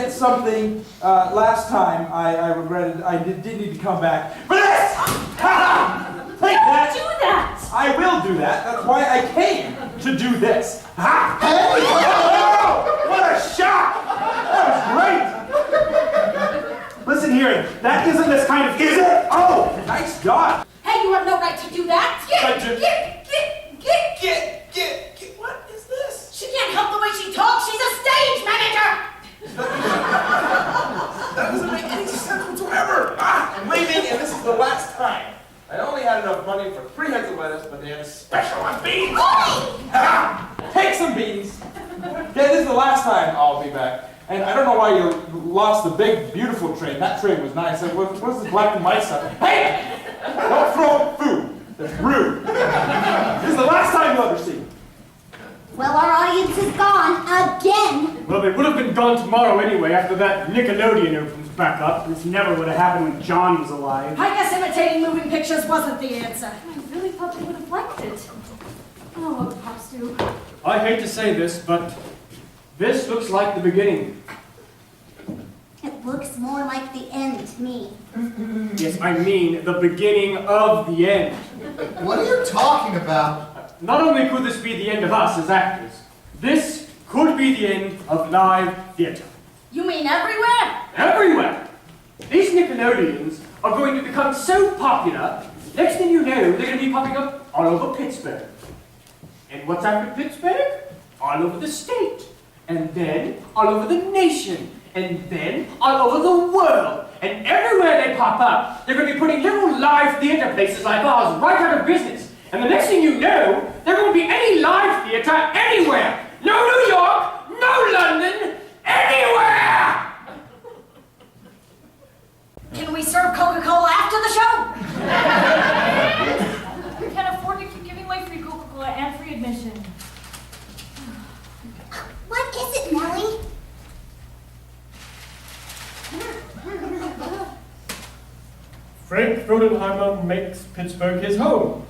Something last time I regretted. I did need to come back for this. Take that. Do that. I will do that. That's why I came to do this. Ha! Hey! Oh, what a shock! That was great. Listen here, that isn't this kind of. Is it? Oh, nice dodge. Hey, you have no right to do that. Get. What is this? She can't help the way she talks. She's a stage manager. That doesn't make any sense whatsoever. I'm leaving, and this is the last time. I only had enough money for 3 heads of lettuce, but they had a special on beans. Take some beans. Yeah, this is the last time I'll be back. And I don't know why you lost the big, beautiful train. That train was nice. What's this black and white stuff? Hey! Don't throw food. That's rude. This is the last time you'll ever see me. Well, our audience is gone again. Well, they would have been gone tomorrow anyway after that Nickelodeon opens back up. This never would have happened when John was alive. I guess imitating moving pictures wasn't the answer. I really thought they would have liked it. Oh, what Pops do? I hate to say this, but this looks like the beginning. It looks more like the end to me. Yes, I mean the beginning of the end. What are you talking about? Not only could this be the end of us as actors, this could be the end of live theatre. You mean everywhere? Everywhere! These Nickelodeons are going to become so popular, next thing you know, they're going to be popping up all over Pittsburgh. And what's after Pittsburgh? All over the state. And then all over the nation. And then all over the world. And everywhere they pop up, they're going to be putting little live theatre places like ours right out of business. And the next thing you know, there won't be any live theatre anywhere. No New York, no London, anywhere! Can we serve Coca-Cola after the show? We can't afford to keep giving away free Coca-Cola and free admission. What is it, Nellie? Frank Frodenheimer makes Pittsburgh his home.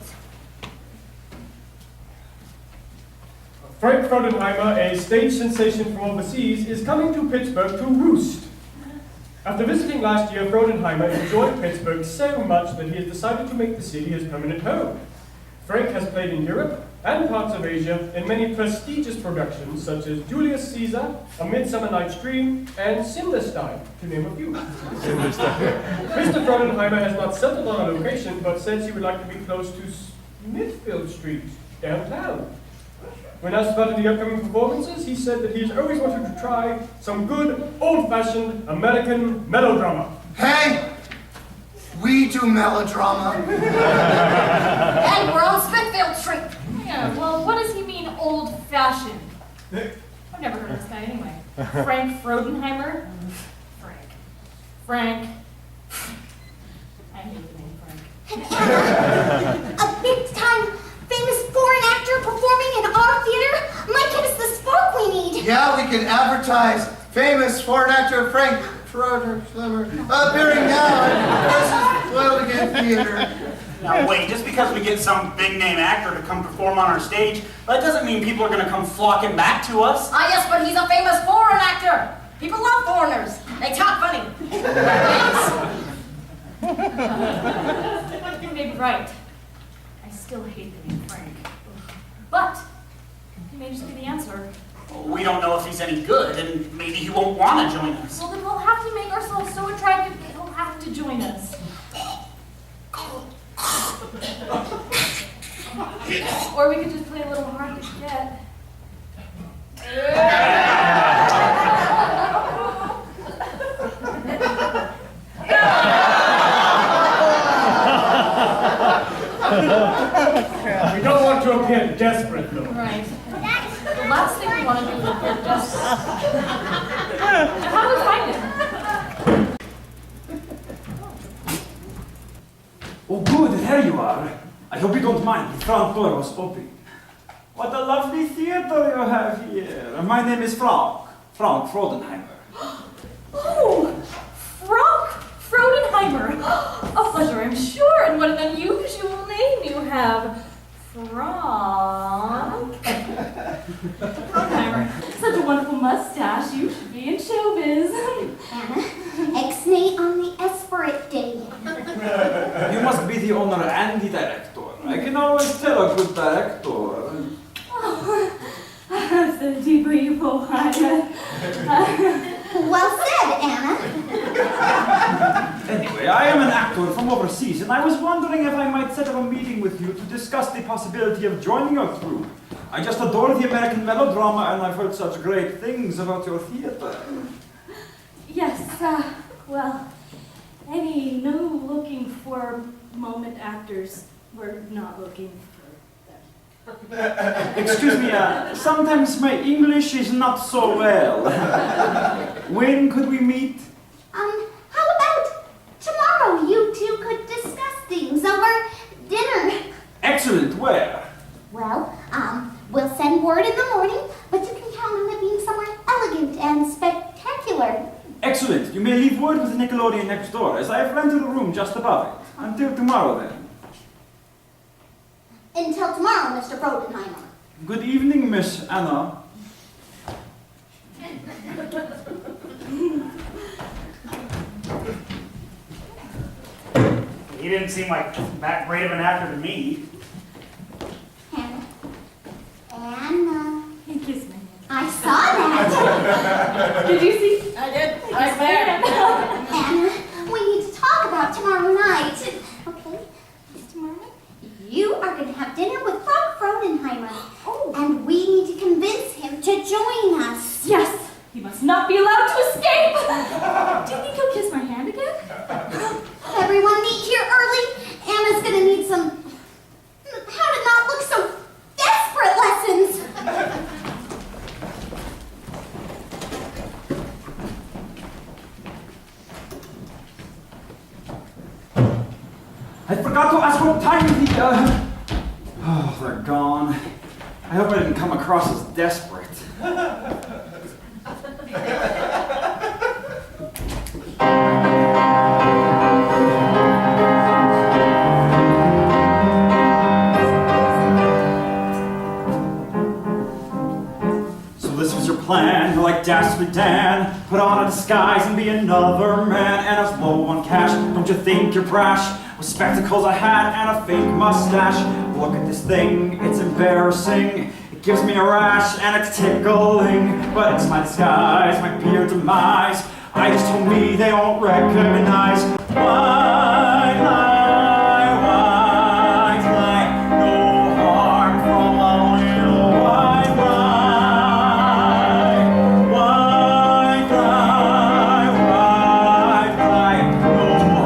Frank Frodenheimer, a stage sensation from overseas, is coming to Pittsburgh to roost. After visiting last year, Frodenheimer enjoyed Pittsburgh so much that he has decided to make the city his permanent home. Frank has played in Europe and parts of Asia in many prestigious productions such as Julius Caesar, A Midsummer Night's Dream, and Simmerstein, to name a few. Mr. Frauenheimer has not settled on a location, but says he would like to be close to Smithfield Street, downtown. When asked about the upcoming performances, he said that he has always wanted to try some good, old-fashioned American melodrama. Hey, we do melodrama. And we're on Smithfield Street. Yeah, well, what does he mean, old-fashioned? I've never heard of this guy anyway. Frank Frauenheimer? Frank. I hate the name Frank. A big-time, famous foreign actor performing in our theater might give us the spark we need. Yeah, we can advertise famous foreign actor Frank Schroeder appearing now at Loyalty Theater. Now wait, just because we get some big name actor to come perform on our stage, that doesn't mean people are gonna come flocking back to us. Ah, yes, but he's a famous foreign actor. People love foreigners. They talk funny. You may be right. I still hate the name Frank. But he may just be the answer. We don't know if he's any good, and maybe he won't want to join us. Well, then we'll have to make ourselves so attractive that he'll have to join us. Or we could just play a little hard to get. We don't want to appear desperate, though. Right. The last thing we want to do is appear desperate. And how do we find him? Oh, good, there you are. I hope you don't mind. The front door was open. What a lovely theater you have here. My name is Frank Frauenheimer. Oh, Frank Frauenheimer. A pleasure, I'm sure. And what an unusual name you have. Frank Frauenheimer. Such a wonderful mustache. You should be in showbiz. Anna, ex-nay on the Esperit day. You must be the owner and the director. I can always tell a good director. Oh, so deeply you Well said, Anna. Anyway, I am an actor from overseas, and I was wondering if I might set up a meeting with you to discuss the possibility of joining your troupe. I just adore the American melodrama, and I've heard such great things about your theater. Yes, well, any no looking for moment actors. We're not looking for them. Excuse me, sometimes my English is not so well. When could we meet? How about tomorrow you two could discuss things over dinner? Excellent, where? Well, we'll send word in the morning, but you can count on it being somewhere elegant and spectacular. Excellent, you may leave word with the Nickelodeon next door, as I have rented a room just above it. Until tomorrow, then. Until tomorrow, Mr. Frauenheimer. Good evening, Miss Anna. He didn't seem like that great of an actor to me. Anna. Anna. He kissed me. I saw that. Did you see? I did. I Right there. Anna, we need to talk about tomorrow night. Okay? Tomorrow night? You are going to have dinner with Frank Frauenheimer. Oh. And we need to convince him to join us. Yes! He must not be allowed to escape! Do you think he'll kiss my hand again? Everyone meet here early. Anna's going to need some how to not look so desperate lessons. I forgot to ask what time the, Oh, they're gone. I hope I didn't come across as desperate. So this was your plan, you're like Dastardly Dan. Put on a disguise and be another man. And I was low on cash, don't you think you're brash? With spectacles I had and a fake mustache. look at this thing, it's embarrassing. It gives me a rash and it's tickling, but it's my disguise, my pure demise. I just told me they won't recognize. White lie, no harm from a little white lie. White lie, no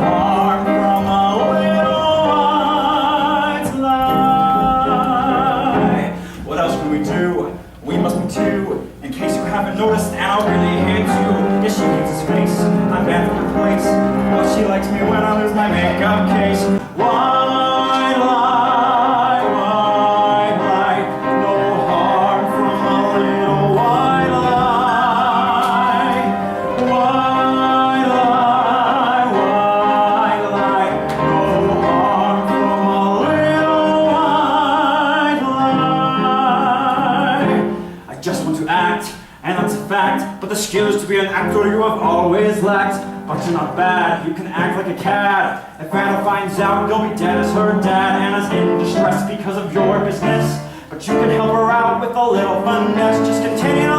harm from a little white lie. What else can we do? We must be two. In case you haven't noticed, Al really hates you. Yes, she hates his face. I'm bad for her place. Well, she likes me when I lose my makeup case. White lie, no harm from a little white lie. White lie, no harm from a little white lie. I just want to act, and that's a fact, but the skills to be an actor you have always lacked. But you're not bad, you can act like a cat. If Anna finds out, you'll be dead as her dad. Anna's in distress because of your business, but you can help her out with a little finesse. Just continue